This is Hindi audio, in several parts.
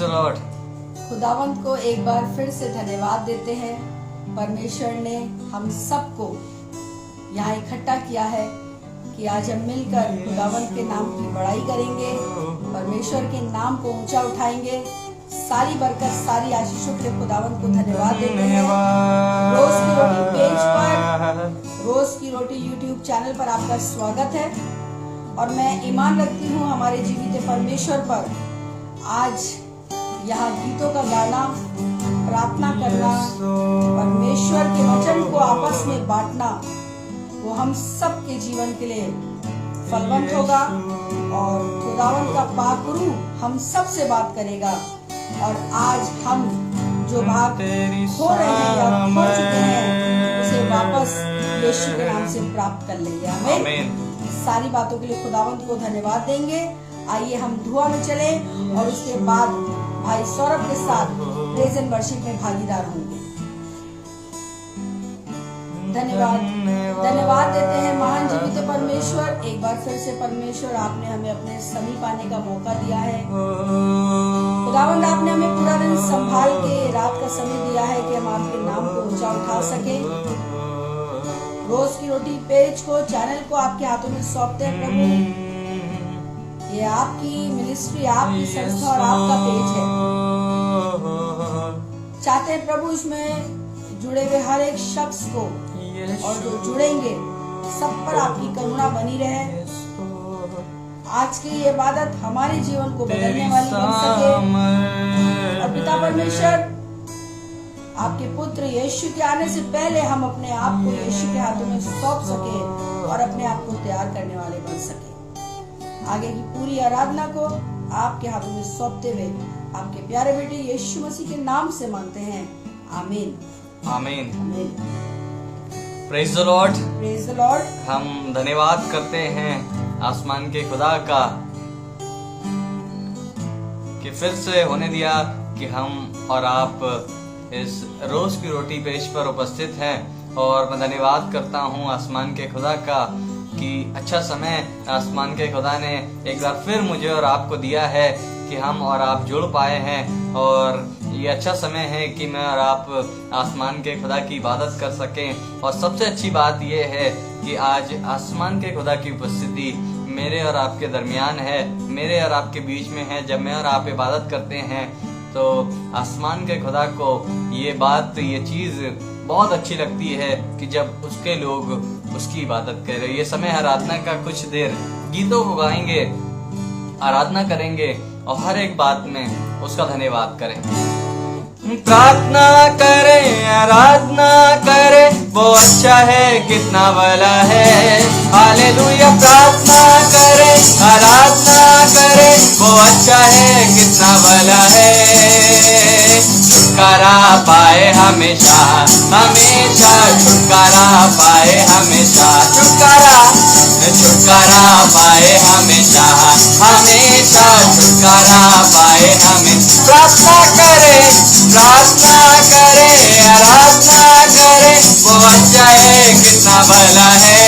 The Lord. खुदावंत को एक बार फिर से धन्यवाद देते हैं। परमेश्वर ने हम सबको यहाँ इकट्ठा किया है कि आज हम मिलकर खुदावंत के नाम की बड़ाई करेंगे, परमेश्वर के नाम को ऊंचा उठाएंगे। सारी बरकत, सारी आशीषों के लिए खुदावंत को धन्यवाद देते हैं। रोज की रोटी पेज पर, रोज की रोटी यूट्यूब चैनल पर आपका स्वागत है और मैं ईमान रखती हूँ हमारे जीवित परमेश्वर पर। आज यहाँ गीतों का गाना, प्रार्थना करना, परमेश्वर के वचन को आपस में बांटना, वो हम सब के जीवन के लिए फलवंत होगा और खुदावंत का पाकरू हम सब से बात करेगा। और आज हम जो भाग खो रहे हैं या खो चुके हैं उसे वापस यीशु के नाम से प्राप्त कर लेंगे। आमीन। सारी बातों के लिए खुदावंत को धन्यवाद देंगे। आइए हम दुआ में चले और उसके बाद भाई सौरभ के साथ प्रेज एंड वर्शिप में भागीदार होंगे। धन्यवाद देते हैं महान जीवित परमेश्वर। एक बार फिर से परमेश्वर, आपने हमें अपने समीप आने का मौका दिया है। खुदावंद, आपने हमें पूरा दिन संभाल के रात का समय दिया है कि हम आपके नाम को ऊंचा उठा सके। रोज की रोटी पेज को, चैनल को आपके हाथों में सौंपते हैं प्रभु। ये आपकी मिनिस्ट्री, आपकी संस्था और आपका पेज है। चाहते हैं प्रभु इसमें जुड़े हुए हर एक शख्स को और जो जुड़ेंगे सब पर आपकी करुणा बनी रहे। आज की ये इबादत हमारे जीवन को बदलने वाली बन सके और पिता परमेश्वर, आपके पुत्र यीशु के आने से पहले हम अपने आप को यीशु के हाथों में सौंप सके और अपने आप को तैयार करने वाले बन सके। आगे की पूरी आराधना को आपके हाथों में सौंपते हुए आपके प्यारे बेटे यीशु मसीह के नाम से मांगते हैं। आमीन। आमीन। Praise the Lord. Praise the Lord. हम धन्यवाद करते हैं आसमान के खुदा का कि फिर से होने दिया कि हम और आप इस रोज की रोटी पेज पर उपस्थित हैं। और मैं धन्यवाद करता हूं आसमान के खुदा का कि अच्छा समय आसमान के खुदा ने एक बार फिर मुझे और आपको दिया है कि हम और आप जुड़ पाए हैं। और ये अच्छा समय है कि मैं और आप आसमान के खुदा की इबादत कर सकें। और सबसे अच्छी बात यह है कि आज आसमान के खुदा की उपस्थिति मेरे और आपके दरमियान है, मेरे और आपके बीच में है। जब मैं और आप इबादत करते हैं तो आसमान के खुदा को ये बात, ये चीज़ बहुत अच्छी लगती है कि जब उसके लोग उसकी इबादत करें। ये समय आराधना का, कुछ देर गीतों को गाएंगे, आराधना करेंगे और हर एक बात में उसका धन्यवाद करें। प्रार्थना करें, आराधना करें, वो अच्छा है, कितना भला है। हालेलुया। प्रार्थना करें, आराधना करें, वो अच्छा है, कितना भला है। छुटकारा पाए हमेशा, हमेशा छुटकारा पाए हमेशा। छुटकारा पाए हमेशा, हमेशा छुटकारा पाए हमें। प्रार्थना करें, आराधना करें, वो अच्छा है, कितना भला है।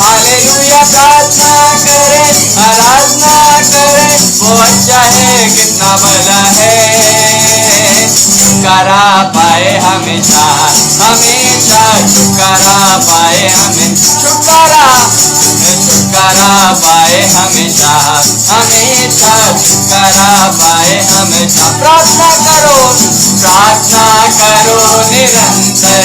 हालेलुया। प्रार्थना करें, आराधना करें, वो अच्छा है, कितना भला है। छुटकारा पाए हमेशा, हमेशा छुटकारा पाए हमें। छुटकारा पाए हमेशा, हमेशा छुटकारा पाए हमेशा। प्रार्थना करो निरंतर,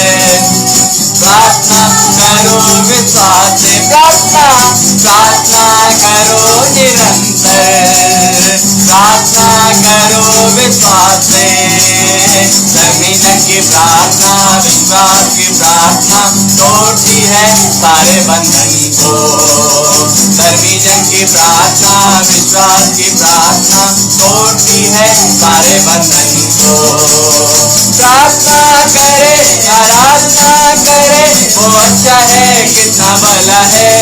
प्रार्थना करो विश्वास से। प्रार्थना करो निरंतर, प्रार्थना करो विश्वास से। जमीन की प्रार्थना, विश्वास की प्रार्थना तोड़ती है सारे बंधन को। धर्मीजन की प्रार्थना, विश्वास की प्रार्थना तोड़ती है सारे बंधन को। प्रार्थना करे, आराधना करे, वो अच्छा है, कितना भला है।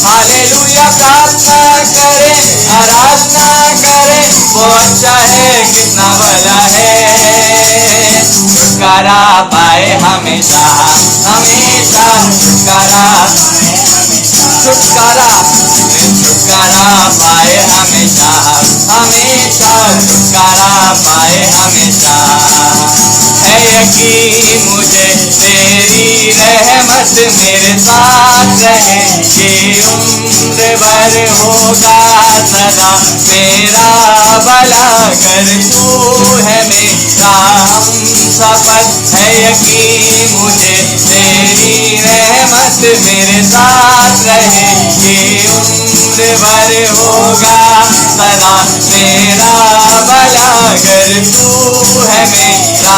हालेलुया। प्रार्थना करे, आराधना करे, वो अच्छा है, कितना भला है। छुटकारा पाए हमेशा, हमेशा छुटकारा पाए हमेशा, हमेशा हमेशा छुटकारा पाए हमेशा। है यकीन मुझे तेरी रहमत मेरे साथ रहे, ये उम्र भर होगा सदा मेरा भला, कर तू है मेरा हमसफर। है यकीन मुझे तेरी रहमत मेरे साथ रहे, ये उम्र भर होगा सदा मेरा भला, कर तू है मेरा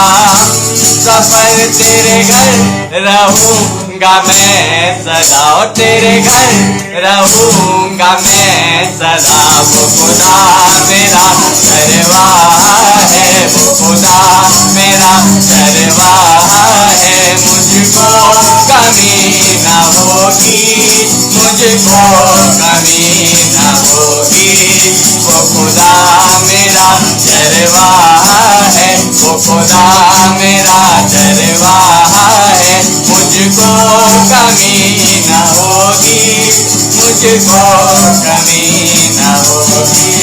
हमसफर। तेरे घर रहूंगा मैं सदा, और तेरे घर रहूंगा मैं सदा। वो खुदा मेरा दरबार है, वो खुदा मेरा दरबार है। मुझको कमी ना होगी, मुझको कमी ना होगी। वो खुदा मेरा दरबार है, वो खुदा मेरा दरबार है। मुझको कमी ना होगी, मुझको कमी ना होगी।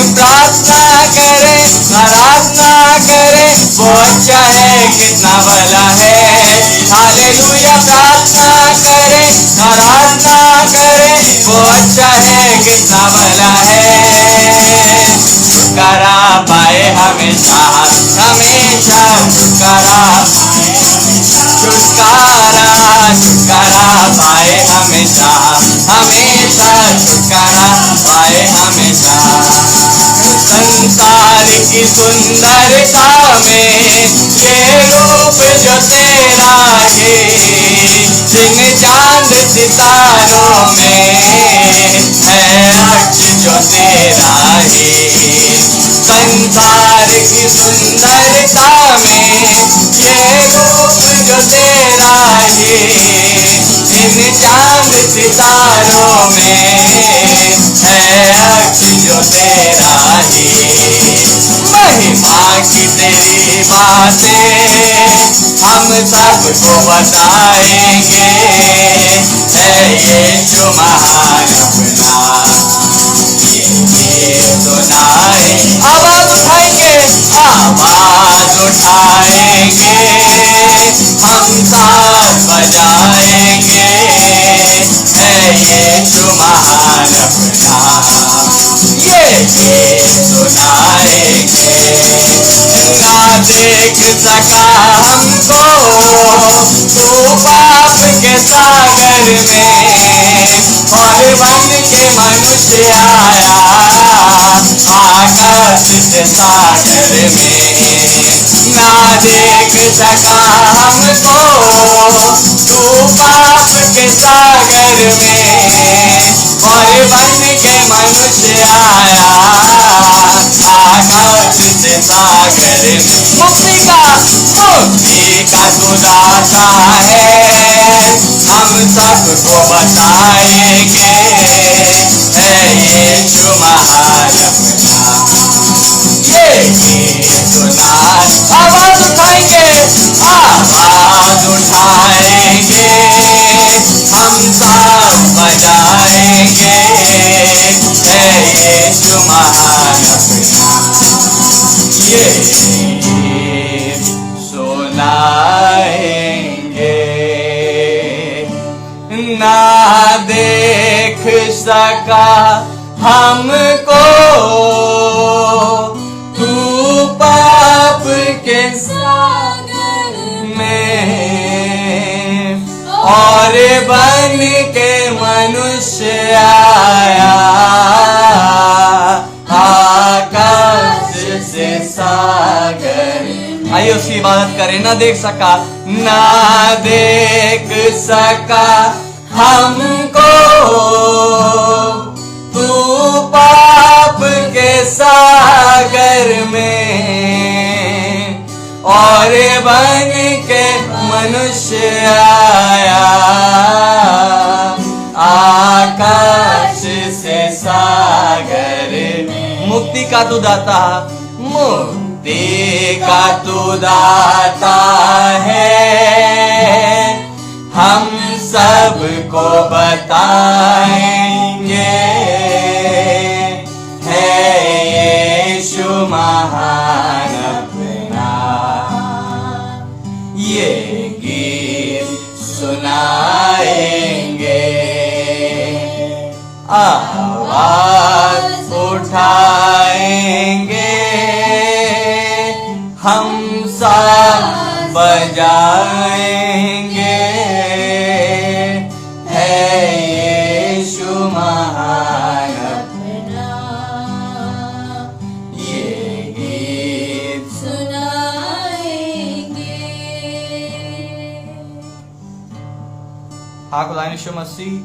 प्रार्थना करे आराधना करे, वो अच्छा है कितना भला है। हालेलुया। प्रार्थना करे आराधना करे, वो अच्छा है कितना भला है। छुटकारा पाए हमेशा हमेशा, छुटकारा छुटकारा छुटकारा पाए हमेशा हमेशा, छुटकारा पाए हमेशा। संसार की सुंदरता में ये रूप जो तेरा है, दिन चांद सितारों में है अक्ष जो तेरा है। संसार की सुंदरता में ये रूप जो तेरा है, इन चांद सितारों में है अक्ष जो तेरा है। महिमा की तेरी बातें हम सबको बताएंगे, है यीशु महान अपना ये सुनाए। आवाज उठाएंगे, आवाज उठाएंगे, हम साथ बजाएंगे, है यीशु महान अपना ये सुनाएंगे। ना देख सका हमको तू पाप के सागर में, और बन के मनुष्य आया आकाश से सागर में। ना देख सका हमको तू पाप के सागर में, और बन के मनुष्य आया आकाश से सागर में। मुक्ति का तू दाता है, हम सबको बताएंगे, है यीशु महान अपना ये सुना। आवाज उठाएंगे, आवाज उठाएंगे, हम सब बजाएंगे, है यीशु महान अपना ये सुनाएंगे। ना देख सका हमको तू पाप के सागर में, और बन के मनुष्य आया आकाश से सागर। आइए उसकी इबादत करें। ना देख सका, ना देख सका हमको तू पाप के सागर में, और बन के मनुष्य आया आकाश से सागर में। मुक्ति का तू दाता, मुक्ति का तू दाता है, हम सबको बताएंगे, है ये आवाज उठाएंगे, हम सब बजाएंगे, है यीशु महान अपना, ये गीत सुनाएंगे। हाँ खुदा यीशु मसीह,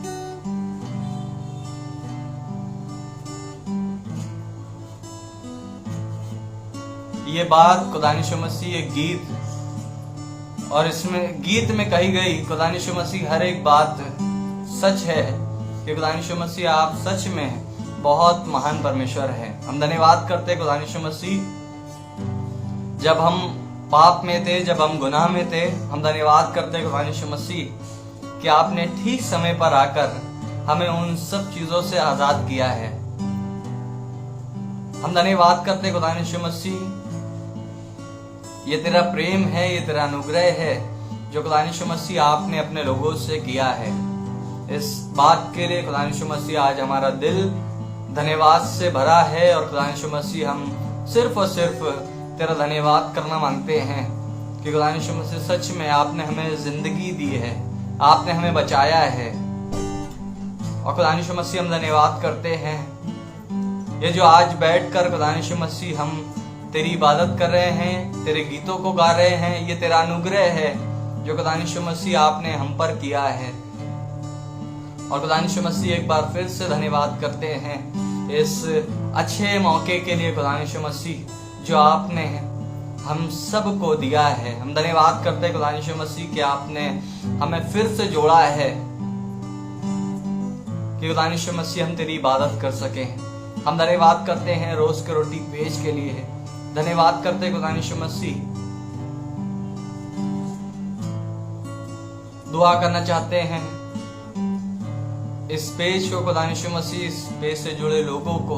ये बात खुदा यीशु मसीह एक गीत, और इसमें गीत में कही गई खुदा यीशु मसीह हर एक बात सच है कि खुदा यीशु मसीह आप सच में बहुत महान परमेश्वर है। हम धन्यवाद करते हैं खुदा यीशु मसीह, जब हम पाप में थे, जब हम गुनाह में थे, हम धन्यवाद करते हैं खुदा यीशु मसीह कि आपने ठीक समय पर आकर हमें उन सब चीजों से आजाद किया है। हम धन्यवाद करते हैं खुदा यीशु मसीह, ये तेरा प्रेम है, ये तेरा अनुग्रह है जो खुदा यीशु मसीह आपने अपने लोगों से किया है। इस बात के लिए खुदा यीशु मसीह आज हमारा दिल धन्यवाद से भरा है, और खुदा यीशु मसीह हम सिर्फ और सिर्फ तेरा धन्यवाद करना मांगते हैं कि खुदा यीशु मसीह सच में आपने हमें जिंदगी दी है, आपने हमें बचाया है। और खुदा यीशु मसीह हम धन्यवाद करते हैं, ये जो आज बैठकर खुदा यीशु मसीह हम तेरी इबादत कर रहे हैं, तेरे गीतों को गा रहे हैं, ये तेरा अनुग्रह है जो खुदा यीशु मसीह आपने हम पर किया है। और खुदा यीशु मसीह एक बार फिर से धन्यवाद करते हैं इस अच्छे मौके के लिए खुदा यीशु मसीह जो आपने हम सबको दिया है। हम धन्यवाद करते हैं खुदा यीशु मसीह कि आपने हमें फिर से जोड़ा है कि खुदा यीशु मसीह हम तेरी इबादत कर सके। हम धन्यवाद करते हैं रोज के रोटी पेश के लिए, धन्यवाद करते हैं खुदा यीशु मसीह। दुआ करना चाहते हैं इस पेज को खुदा यीशु मसीह, इस पेज से जुड़े लोगों को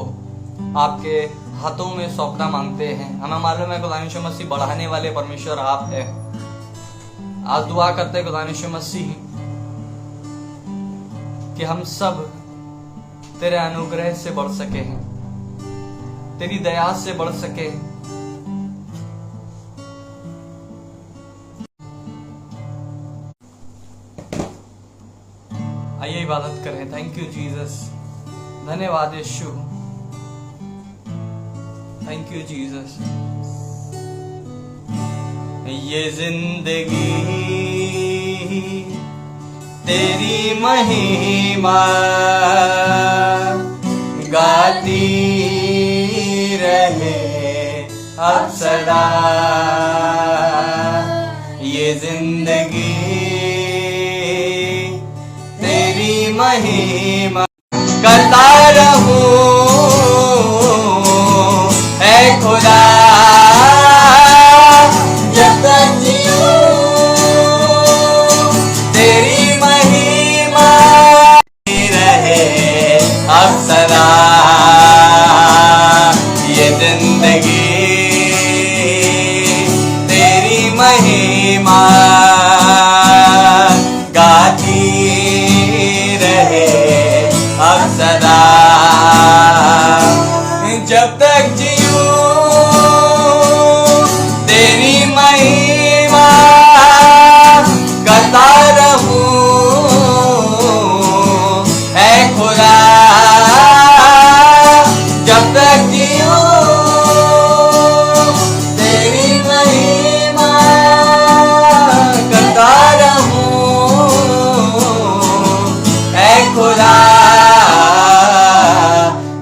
आपके हाथों में सौंपना मांगते हैं। हमें मालूम है खुदा यीशु मसीह बढ़ाने वाले परमेश्वर आप है। आज दुआ करते हैं खुदा यीशु मसीह कि हम सब तेरे अनुग्रह से बढ़ सके, तेरी दया से बढ़ सके। आइए इबादत करें। थैंक यू जीसस, धन्यवाद यीशु, थैंक यू जीसस। ये जिंदगी तेरी महिमा गाती रहे अब सदा। ये जिंदगी तेरी महिमा करता रहूं ऐ खुदा, जब तक जीऊं तेरी महिमा रहे अब सदा। ये जिंदगी तेरी महिमा गाती रहे अब सदा। जब तक जीऊं तेरी महिमा करता रहूं ऐ खुदा, जब तक जीऊं तेरी महिमा करता रहूं ऐ खुदा।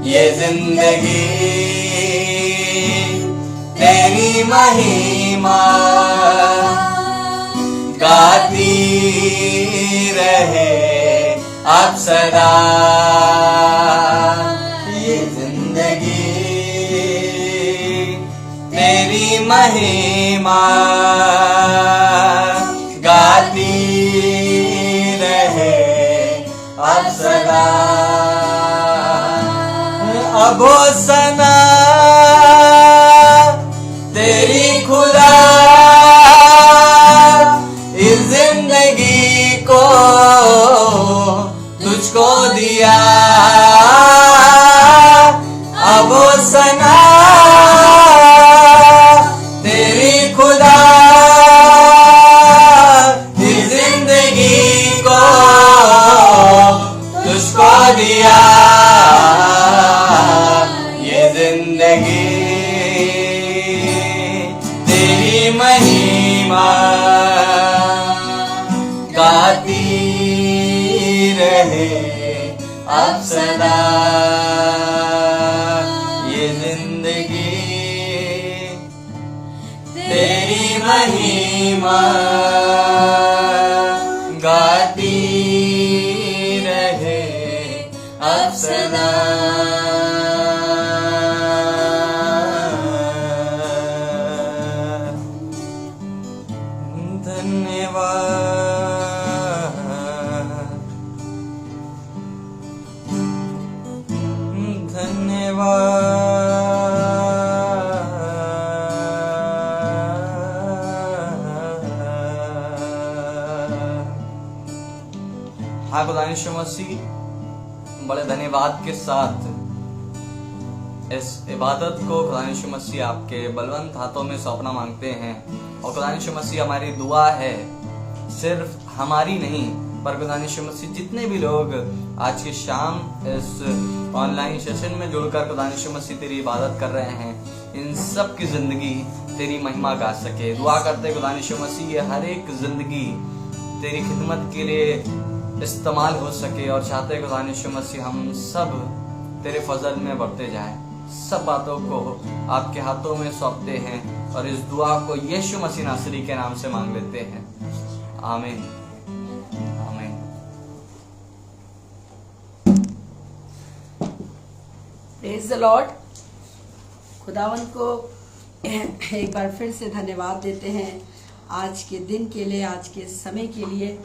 ये जिंदगी तेरी महिमा गाती रहे अब सदा। ये जिंदगी तेरी महिमा गाती रहे अब सदा। अब सना तेरी खुदा इस जिंदगी को तुझको दिया। सदा ये जिंदगी तेरी महिमा गाती रहे अब सदा। हाँ, खुदा यीशु मसीह बड़े धन्यवाद के साथ इस इबादत को खुदा यीशु मसीह आपके बलवंत हाथों में सौंपना मांगते हैं। और खुदा यीशु मसीह हमारी दुआ है, सिर्फ हमारी नहीं पर खुदा यीशु मसीह जितने भी लोग आज की शाम इस ऑनलाइन सेशन में जुड़कर खुदा यीशु मसीह तेरी इबादत कर रहे हैं, इन सब की जिंदगी तेरी महिमा गा सके। दुआ करते खुदा यीशु मसीह ये हर एक जिंदगी तेरी खिदमत के लिए इस्तेमाल हो सके, और चाहते खुदा यीशु मसीह हम सब तेरे फजल में बढ़ते जाएं। सब बातों को आपके हाथों में सौंपते हैं और इस दुआ को यीशु मसीह नासरी के नाम से मांग लेते हैं। आमीन, आमीन। Praise the Lord. खुदावन को एक बार फिर से धन्यवाद देते हैं आज के दिन के लिए, आज के समय के लिए।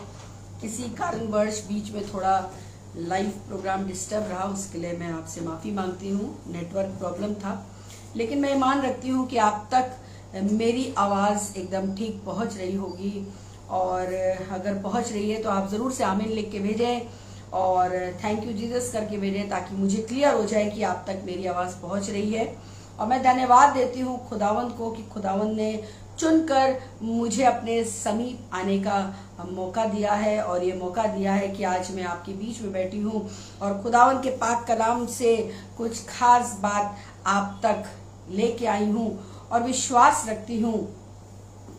किसी कारणवश बीच में थोड़ा लाइव प्रोग्राम डिस्टर्ब रहा, उसके लिए मैं आपसे माफ़ी मांगती हूँ। नेटवर्क प्रॉब्लम था, लेकिन मैं मान रखती हूँ कि आप तक मेरी आवाज़ एकदम ठीक पहुँच रही होगी, और अगर पहुँच रही है तो आप ज़रूर से आमीन लिख के भेजें और थैंक यू जीसस करके भेजें, ताकि मुझे क्लियर हो जाए कि आप तक मेरी आवाज़ पहुँच रही है। और मैं धन्यवाद देती हूँ खुदावंद को कि खुदावंद ने चुनकर मुझे अपने समीप आने का मौका दिया है, और ये मौका दिया है कि आज मैं आपके बीच में बैठी हूँ और खुदावंद के पाक कलाम से कुछ खास बात आप तक लेके आई हूँ। और विश्वास रखती हूँ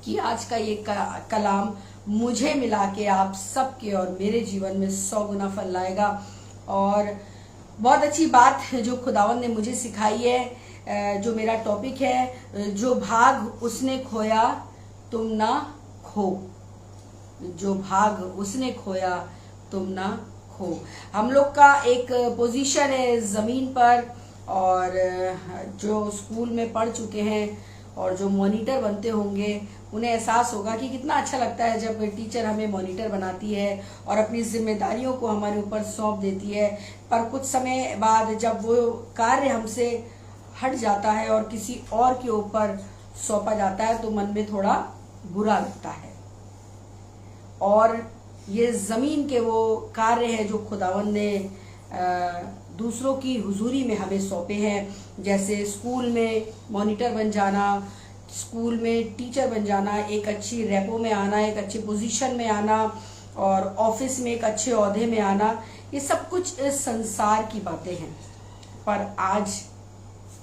कि आज का ये कलाम मुझे मिला के आप सबके और मेरे जीवन में 100 गुना फल लाएगा। और बहुत अच्छी बात जो खुदावंद ने मुझे सिखाई है, जो मेरा टॉपिक है, जो भाग उसने खोया तुम ना खो, जो भाग उसने खोया तुम ना खो। हम लोग का एक पोजीशन है ज़मीन पर, और जो स्कूल में पढ़ चुके हैं और जो मॉनिटर बनते होंगे उन्हें एहसास होगा कि कितना अच्छा लगता है जब टीचर हमें मॉनिटर बनाती है और अपनी जिम्मेदारियों को हमारे ऊपर सौंप देती है। पर कुछ समय बाद जब वो कार्य हमसे हट जाता है और किसी और के ऊपर सौंपा जाता है तो मन में थोड़ा बुरा लगता है। और ये ज़मीन के वो कार्य है जो खुदावंद ने दूसरों की हुजूरी में हमें सौंपे हैं, जैसे स्कूल में मॉनिटर बन जाना, स्कूल में टीचर बन जाना, एक अच्छी रैपो में आना, एक अच्छी पोजीशन में आना, और ऑफिस में एक अच्छे ओहदे में आना। ये सब कुछ इस संसार की बातें हैं। पर आज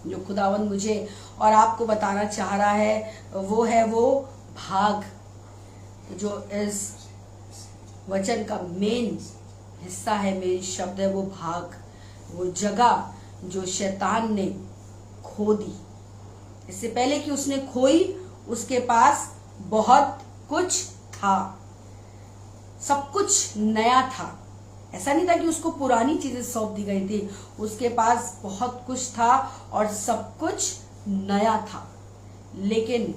जो खुदावंद मुझे और आपको बताना चाह रहा है वो है वो भाग, जो इस वचन का मेन हिस्सा है, मेन शब्द है वो भाग, वो जगह जो शैतान ने खो दी। इससे पहले कि उसने खोई, उसके पास बहुत कुछ था, सब कुछ नया था। ऐसा नहीं था कि उसको पुरानी चीजें सौंप दी गई थी, उसके पास बहुत कुछ था और सब कुछ नया था, लेकिन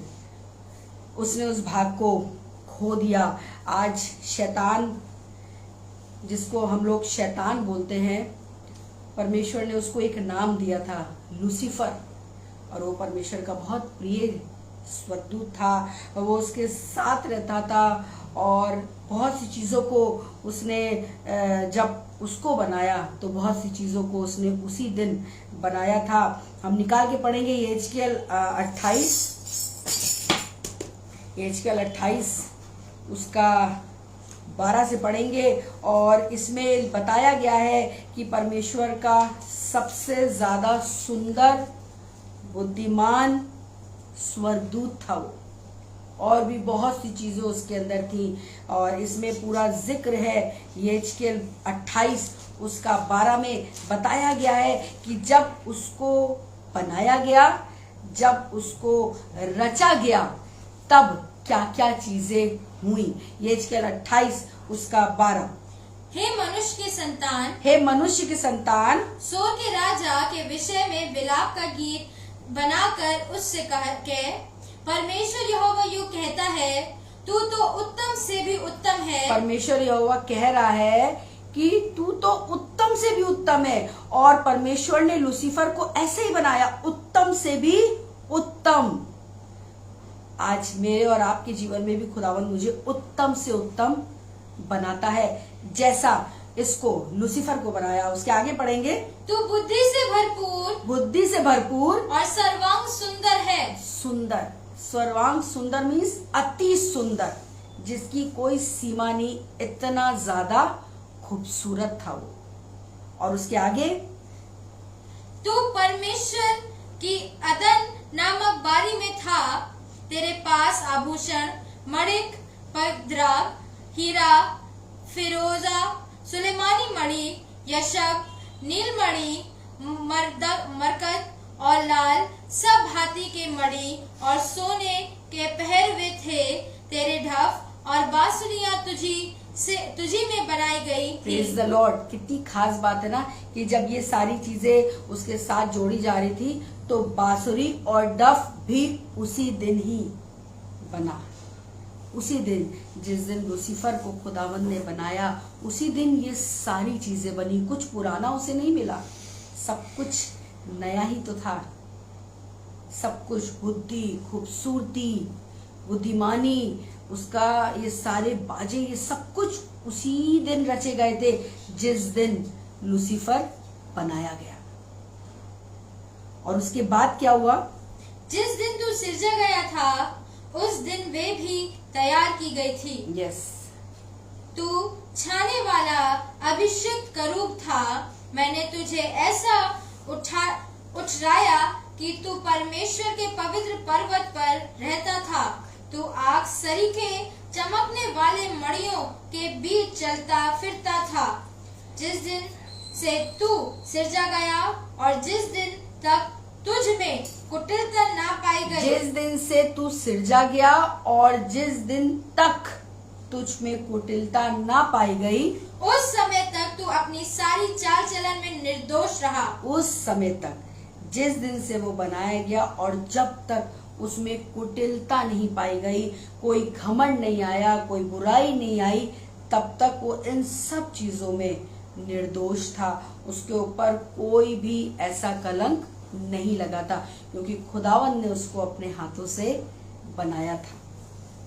उसने उस भाग को खो दिया। आज शैतान, जिसको हम लोग शैतान बोलते हैं, परमेश्वर ने उसको एक नाम दिया था, लूसीफर, और वो परमेश्वर का बहुत प्रिय स्वर्गदूत था। वो उसके साथ रहता था और बहुत सी चीज़ों को उसने, जब उसको बनाया तो बहुत सी चीज़ों को उसने उसी दिन बनाया था। हम निकाल के पढ़ेंगे यहेजकेल 28 उसका 12 से पढ़ेंगे, और इसमें बताया गया है कि परमेश्वर का सबसे ज़्यादा सुंदर, बुद्धिमान स्वर्गदूत था वो, और भी बहुत सी चीज़ें उसके अंदर थी। और इसमें पूरा जिक्र है यहेजकेल 28 उसका 12 में बताया गया है कि जब उसको बनाया गया, जब उसको रचा गया, तब क्या क्या चीजें हुई। यहेजकेल 28 उसका 12। हे मनुष्य के संतान, हे मनुष्य के संतान, सोर के राजा के विषय में विलाप का गीत बनाकर उससे कह, परमेश्वर यहोवा यूं कहता है, तू तो उत्तम से भी उत्तम है। परमेश्वर यहोवा कह रहा है कि तू तो उत्तम से भी उत्तम है। और परमेश्वर ने लूसीफर को ऐसे ही बनाया, उत्तम से भी उत्तम। आज मेरे और आपके जीवन में भी खुदावंद मुझे उत्तम से उत्तम बनाता है, जैसा इसको लूसीफर को बनाया। उसके आगे पढ़ेंगे, तू बुद्धि से भरपूर, बुद्धि से भरपूर और सर्वांग सुंदर है। सुंदर, सर्वांग सुंदर मीन्स अति सुंदर, जिसकी कोई सीमा नहीं, इतना ज्यादा खूबसूरत था वो। और उसके आगे, तू परमेश्वर की अदन नामक बारी में था, तेरे पास आभूषण, मणिक, पद्रा, हीरा, फिरोजा, सुलेमानी मणि, यशब, नीलमणि, मरकत और लाल सब भांति के मणि और सोने के पहरवे थे। तेरे ढफ और बांसुरियां तुझी में बनाई गई थी। Praise the Lord. कितनी खास बात है ना कि जब ये सारी चीजें उसके साथ जोड़ी जा रही थी तो बांसुरी और डफ भी उसी दिन ही बना। उसी दिन जिस दिन लूसीफर को खुदावंद ने बनाया, उसी दिन ये सारी चीजें बनी। कुछ पुराना उसे नहीं मिला, सब कुछ नया ही तो था। सब कुछ बुद्धि, खूबसूरती, बुद्धिमानी, उसका ये सारे बाजे, ये सब कुछ उसी दिन रचे गए थे जिस दिन लूसीफर बनाया गया। और उसके बाद क्या हुआ? जिस दिन तू सिरजा गया था उस दिन वे भी तैयार की गई थी। यस। तू छाने वाला अभिषिक्त करूब था। मैंने तुझे ऐसा उठराया कि तू परमेश्वर के पवित्र पर्वत पर रहता था। तू आग सरीखे चमकने वाले मणियों के बीच चलता फिरता था। जिस दिन से तू सिरजा गया और जिस दिन तक तुझ में कुटिलता ना पाई गई, जिस दिन से तू सिरजा गया और जिस दिन तक तुझ में कुटिलता ना पाई गई, उस समय तक तू अपनी सारी चाल चलन में निर्दोष रहा। उस समय तक, जिस दिन से वो बनाया गया और जब तक उसमें कुटिलता नहीं पाई गई, कोई घमंड नहीं आया, कोई बुराई नहीं आई, तब तक वो इन सब चीजों में निर्दोष था। उसके ऊपर कोई भी ऐसा कलंक नहीं लगा था, क्योंकि खुदावंद ने उसको अपने हाथों से बनाया था,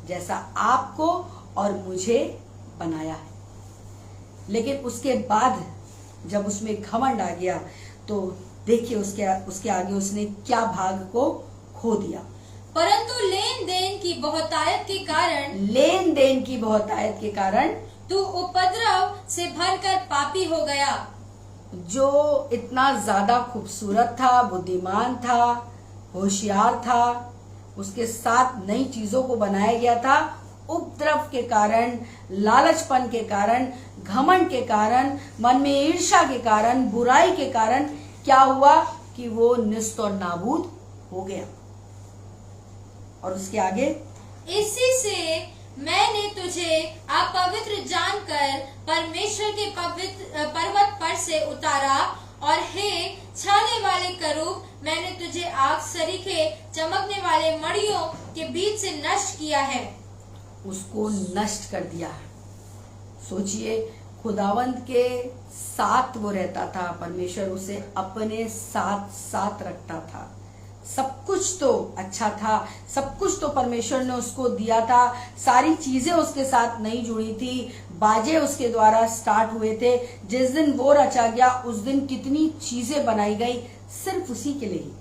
जैसा आपको और मुझे बनाया है। लेकिन उसके बाद जब उसमें घमंड आ गया तो देखिए उसके आगे उसने क्या भाग को खो दिया। परंतु लेन देन की बहुतायत के कारण, लेन देन की बहुतायत के कारण तू उपद्रव से भरकर पापी हो गया। जो इतना ज्यादा खूबसूरत था, बुद्धिमान था, होशियार था, उसके साथ नई चीजों को बनाया गया था, उपद्रव के कारण, लालचपन के कारण, घमंड के कारण, मन में ईर्ष्या के कारण, बुराई के कारण क्या हुआ कि वो निस्त और नाबूद हो गया। और उसके आगे, इसी से मैंने तुझे अपवित्र जानकर परमेश्वर के पवित्र पर्वत पर से उतारा, और हे छाने वाले करूब, मैंने तुझे आग सरीखे चमकने वाले मणियों के बीच से नष्ट किया है। उसको नष्ट कर दिया। सोचिए, खुदावंद के साथ वो रहता था, परमेश्वर उसे अपने साथ साथ रखता था। सब कुछ तो अच्छा था, सब कुछ तो परमेश्वर ने उसको दिया था, सारी चीजें उसके साथ नहीं जुड़ी थी, बाजे उसके द्वारा स्टार्ट हुए थे। जिस दिन वो रचा गया उस दिन कितनी चीजें बनाई गई, सिर्फ उसी के लिए ही,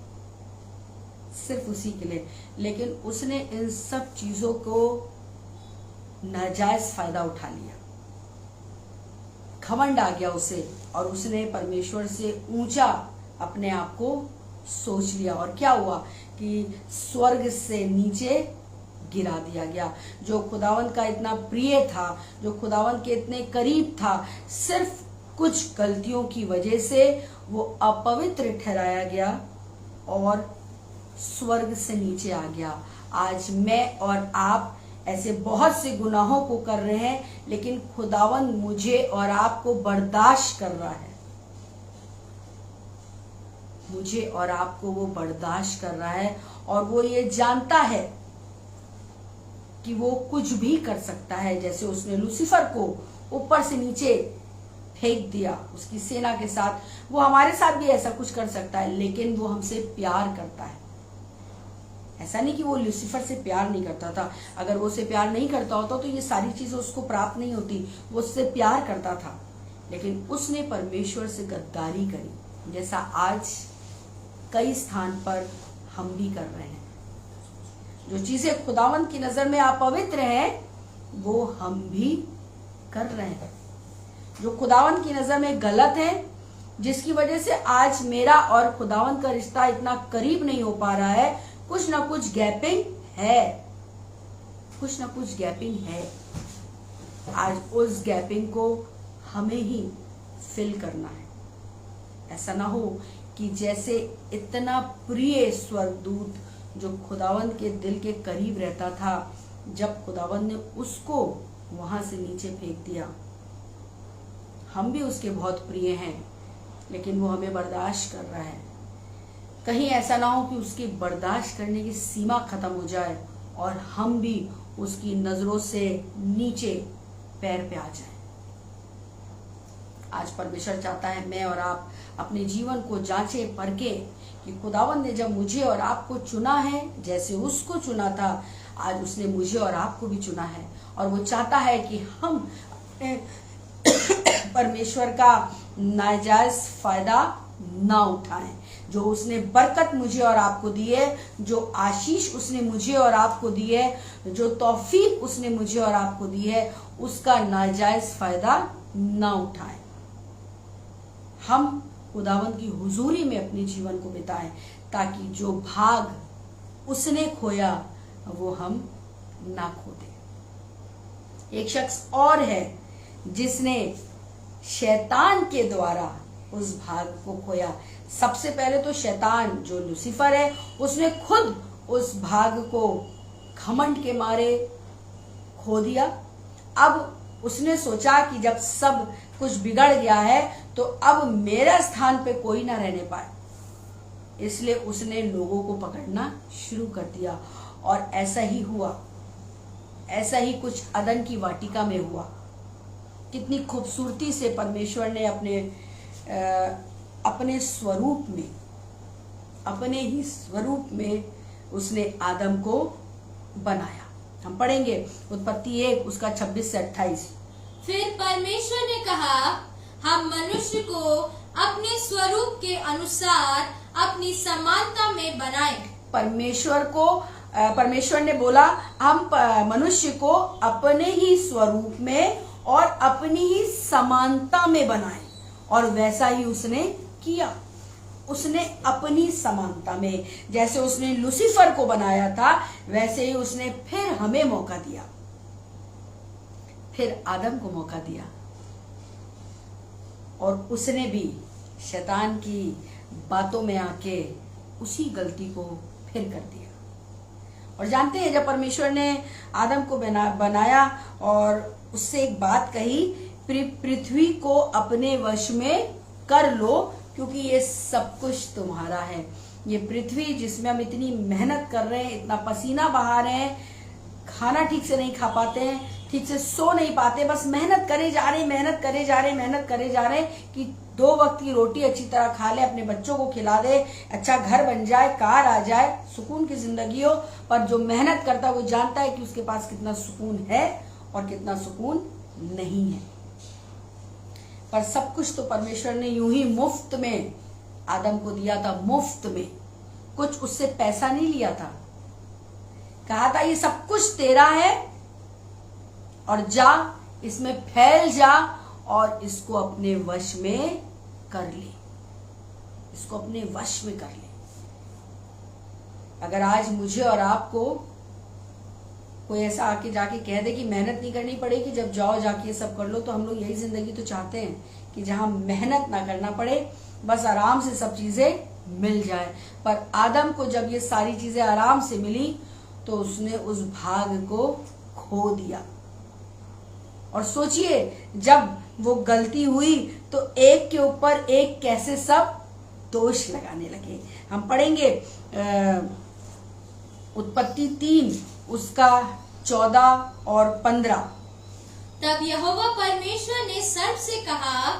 सिर्फ उसी के लिए। लेकिन उसने इन सब चीजों को नाजायज फायदा उठा लिया, घमंड आ गया उसे, और उसने परमेश्वर से ऊंचा अपने आप को सोच लिया। और क्या हुआ कि स्वर्ग से नीचे गिरा दिया गया। जो खुदावंत का इतना प्रिय था, जो खुदावंत के इतने करीब था, सिर्फ कुछ गलतियों की वजह से वो अपवित्र ठहराया गया और स्वर्ग से नीचे आ गया। आज मैं और आप ऐसे बहुत से गुनाहों को कर रहे हैं, लेकिन खुदावंद मुझे और आपको बर्दाश्त कर रहा है। मुझे और आपको वो बर्दाश्त कर रहा है और वो ये जानता है कि वो कुछ भी कर सकता है। जैसे उसने लूसीफर को ऊपर से नीचे फेंक दिया उसकी सेना के साथ, वो हमारे साथ भी ऐसा कुछ कर सकता है, लेकिन वो हमसे प्यार करता है। ऐसा नहीं कि वो लूसीफर से प्यार नहीं करता था। अगर वो उससे प्यार नहीं करता होता तो ये सारी चीजें उसको प्राप्त नहीं होती। वो उससे प्यार करता था, लेकिन उसने परमेश्वर से गद्दारी करी, जैसा आज कई स्थान पर हम भी कर रहे हैं। जो चीजें खुदावंद की नजर में अपवित्र हैं, वो हम भी कर रहे हैं। जो खुदावंद की नजर में गलत है, जिसकी वजह से आज मेरा और खुदावंद का रिश्ता इतना करीब नहीं हो पा रहा है, कुछ ना कुछ गैपिंग है, कुछ ना कुछ गैपिंग है। आज उस गैपिंग को हमें ही फिल करना है। ऐसा ना हो कि जैसे इतना प्रिय स्वर्गदूत जो खुदावंद के दिल के करीब रहता था, जब खुदावंद ने उसको वहां से नीचे फेंक दिया। हम भी उसके बहुत प्रिय हैं, लेकिन वो हमें बर्दाश्त कर रहा है। कहीं ऐसा ना हो कि उसकी बर्दाश्त करने की सीमा खत्म हो जाए और हम भी उसकी नजरों से नीचे पैर पे आ जाएं। आज परमेश्वर चाहता है मैं और आप अपने जीवन को जांचें परखे कि खुदावंद ने जब मुझे और आपको चुना है, जैसे उसको चुना था, आज उसने मुझे और आपको भी चुना है। और वो चाहता है कि हम परमेश्वर का नाजायज फायदा ना उठाएं। जो उसने बरकत मुझे और आपको दी है, जो आशीष उसने मुझे और आपको दी है, जो तौफीक उसने मुझे और आपको दी है, उसका नाजायज फायदा ना उठाएं। हम खुदावंद की हुजूरी में अपने जीवन को बिताएं, ताकि जो भाग उसने खोया वो हम ना खो दें। एक शख्स और है जिसने शैतान के द्वारा उस भाग को खोया। सबसे पहले तो शैतान जो लूसीफर है, उसने खुद उस भाग को घमंड के मारे खो दिया। अब उसने सोचा कि जब सब कुछ बिगड़ गया है तो अब मेरा स्थान पे कोई ना रहने पाए, इसलिए उसने लोगों को पकड़ना शुरू कर दिया। और ऐसा ही हुआ, ऐसा ही कुछ अदन की वाटिका में हुआ। कितनी खूबसूरती से परमेश्वर ने अपने स्वरूप में, अपने ही स्वरूप में उसने आदम को बनाया। हम पढ़ेंगे उत्पत्ति 1 उसका 26 से 28। फिर परमेश्वर ने कहा, हम मनुष्य को अपने स्वरूप के अनुसार अपनी समानता में बनाएं। परमेश्वर ने बोला हम मनुष्य को अपने ही स्वरूप में और अपनी ही समानता में बनाएं, और वैसा ही उसने किया। उसने अपनी समानता में, जैसे उसने लूसीफर को बनाया था, वैसे ही उसने फिर हमें मौका दिया, फिर आदम को मौका दिया, और उसने भी शैतान की बातों में आके उसी गलती को फिर कर दिया। और जानते हैं, जब परमेश्वर ने आदम को बनाया और उससे एक बात कही, पृथ्वी को अपने वश में कर लो, क्योंकि ये सब कुछ तुम्हारा है। ये पृथ्वी जिसमें हम इतनी मेहनत कर रहे हैं, इतना पसीना बहा रहे हैं, खाना ठीक से नहीं खा पाते हैं, ठीक से सो नहीं पाते, बस मेहनत करे जा रहे कि 2 वक्त की रोटी अच्छी तरह खा ले, अपने बच्चों को खिला दे, अच्छा घर बन जाए, कार आ जाए, सुकून की जिंदगी हो। पर जो मेहनत करता है वो जानता है कि उसके पास कितना सुकून है और कितना सुकून नहीं है। पर सब कुछ तो परमेश्वर ने यूं ही मुफ्त में आदम को दिया था, मुफ्त में, कुछ उससे पैसा नहीं लिया था। कहा था ये सब कुछ तेरा है और जा इसमें फैल जा और इसको अपने वश में कर ले, इसको अपने वश में कर ले। अगर आज मुझे और आपको कोई ऐसा आके जाके कह दे कि मेहनत नहीं करनी पड़ेगी, जब जाओ जाके ये सब कर लो, तो हम लोग यही जिंदगी तो चाहते हैं कि जहां मेहनत ना करना पड़े, बस आराम से सब चीजें मिल जाए। पर आदम को जब ये सारी चीजें आराम से मिली तो उसने उस भाग को खो दिया। और सोचिए, जब वो गलती हुई तो एक के ऊपर एक कैसे सब दोष लगाने लगे। हम पढ़ेंगे उत्पत्ति 3 उसका 14 और 15। तब यहोवा परमेश्वर ने सर्प से कहा,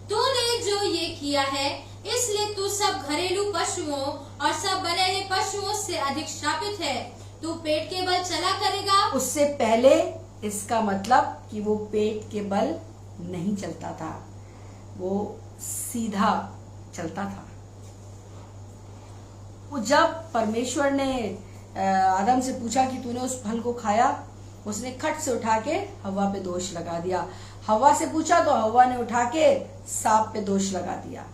तूने जो ये किया है इसलिए तू सब घरेलू पशुओं और सब बनेले पशुओं से अधिक श्रापित है। तू पेट के बल चला करेगा। उससे पहले इसका मतलब कि वो पेट के बल नहीं चलता था, वो सीधा चलता था। वो जब परमेश्वर ने आदम से पूछा कि तूने उस फल को खाया, उसने खट से उठा के हवा पे दोष लगा दिया। हवा से पूछा तो हवा ने उठा के सांप पे दोष लगा दिया।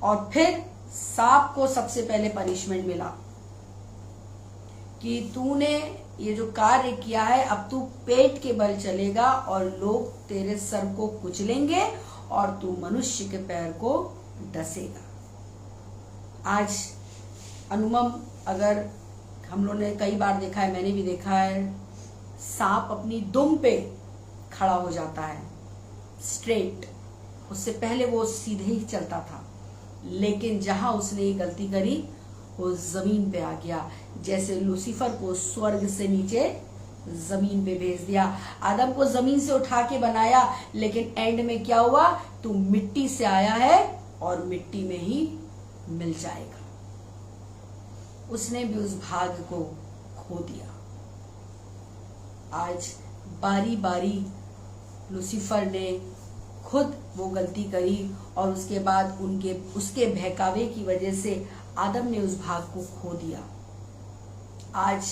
और फिर सांप को सबसे पहले पनिशमेंट मिला कि तूने ये जो कार्य किया है, अब तू पेट के बल चलेगा और लोग तेरे सर को कुचलेंगे और तू मनुष्य के पैर को डसेगा। आज अनुमम, अगर हम लोगों ने कई बार देखा है, मैंने भी देखा है, सांप अपनी दुम पे खड़ा हो जाता है स्ट्रेट। उससे पहले वो सीधे ही चलता था, लेकिन जहां उसने ये गलती करी वो जमीन पे आ गया। जैसे लूसीफर को स्वर्ग से नीचे जमीन पे भेज दिया। आदम को जमीन से उठा के बनाया, लेकिन एंड में क्या हुआ? तू मिट्टी से आया है और मिट्टी में ही मिल जाएगा। उसने भी उस भाग को खो दिया। आज बारी बारी लूसीफर ने खुद वो गलती करी और उसके बाद उसके बहकावे की वजह से आदम ने उस भाग को खो दिया। आज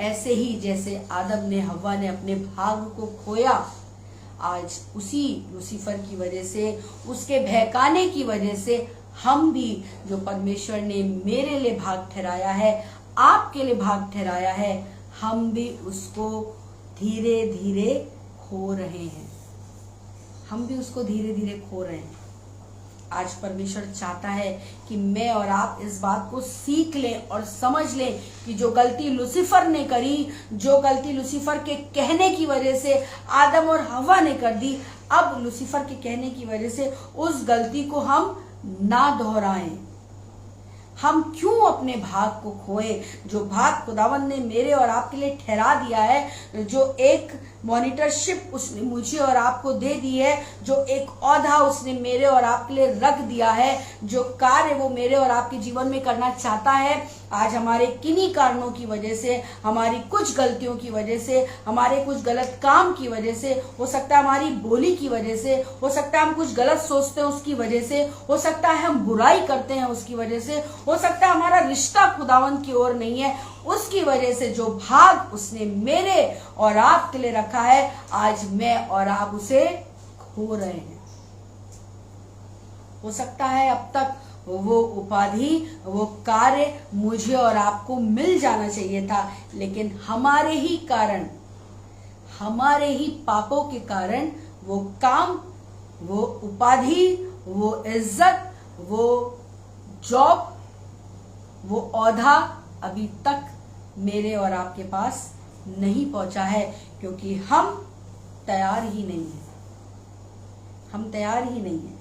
ऐसे ही जैसे आदम ने, हव्वा ने अपने भाग को खोया, आज उसी लूसीफर की वजह से, उसके बहकाने की वजह से हम भी, जो परमेश्वर ने मेरे लिए भाग ठहराया है, आपके लिए भाग ठहराया है, हम भी उसको धीरे धीरे खो रहे हैं। हम भी उसको धीरे धीरे खो रहे हैं। आज परमेश्वर चाहता है कि मैं और आप इस बात को सीख लें और समझ लें कि जो गलती लूसीफर ने करी, जो गलती लूसीफर के कहने की वजह से आदम और हव्वा ने कर दी, अब लूसीफर के कहने की वजह से उस गलती को हम ना दोहराएं। हम क्यों अपने भाग को खोए? जो भाग खुदावन ने मेरे और आपके लिए ठहरा दिया है, जो एक मॉनिटरशिप उसने मुझे और आपको दे दी है, जो एक औहदा उसने मेरे और आपके लिए रख दिया है, जो कार्य वो मेरे और आपके जीवन में करना चाहता है, आज हमारे किन्हीं कारणों की वजह से, हमारी कुछ गलतियों की वजह से, हमारे कुछ गलत काम की वजह से, हो सकता है हमारी बोली की वजह से, हो सकता है हम कुछ गलत सोचते हैं उसकी वजह से, हो सकता है हम बुराई करते हैं उसकी वजह से, हो सकता है हमारा रिश्ता खुदावन की ओर नहीं है, उसकी वजह से जो भाग उसने मेरे और आपके लिए रखा है, आज मैं और आप उसे खो रहे हैं। हो सकता है अब तक वो उपाधि, वो कार्य मुझे और आपको मिल जाना चाहिए था, लेकिन हमारे ही कारण, हमारे ही पापों के कारण वो काम, वो उपाधि, वो इज्जत, वो जॉब, वो औहदा अभी तक मेरे और आपके पास नहीं पहुंचा है, क्योंकि हम तैयार ही नहीं हैं। हम तैयार ही नहीं हैं।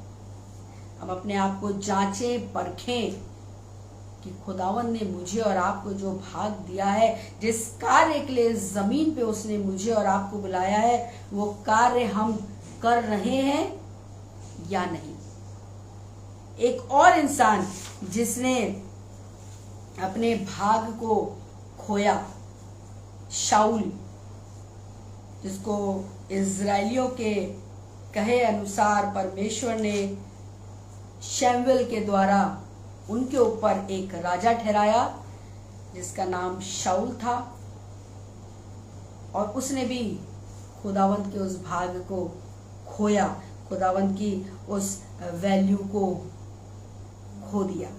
हम अपने आप को जांचें, परखें कि खुदावन ने मुझे और आपको जो भाग दिया है, जिस कार्य के लिए जमीन पे उसने मुझे और आपको बुलाया है, वो कार्य हम कर रहे हैं या नहीं। एक और इंसान जिसने अपने भाग को खोया, शाऊल, जिसको इजराइलियों के कहे अनुसार परमेश्वर ने शमूएल के द्वारा उनके ऊपर एक राजा ठहराया, जिसका नाम शाऊल था, और उसने भी खुदावंत के उस भाग को खोया, खुदावंत की उस वैल्यू को खो दिया।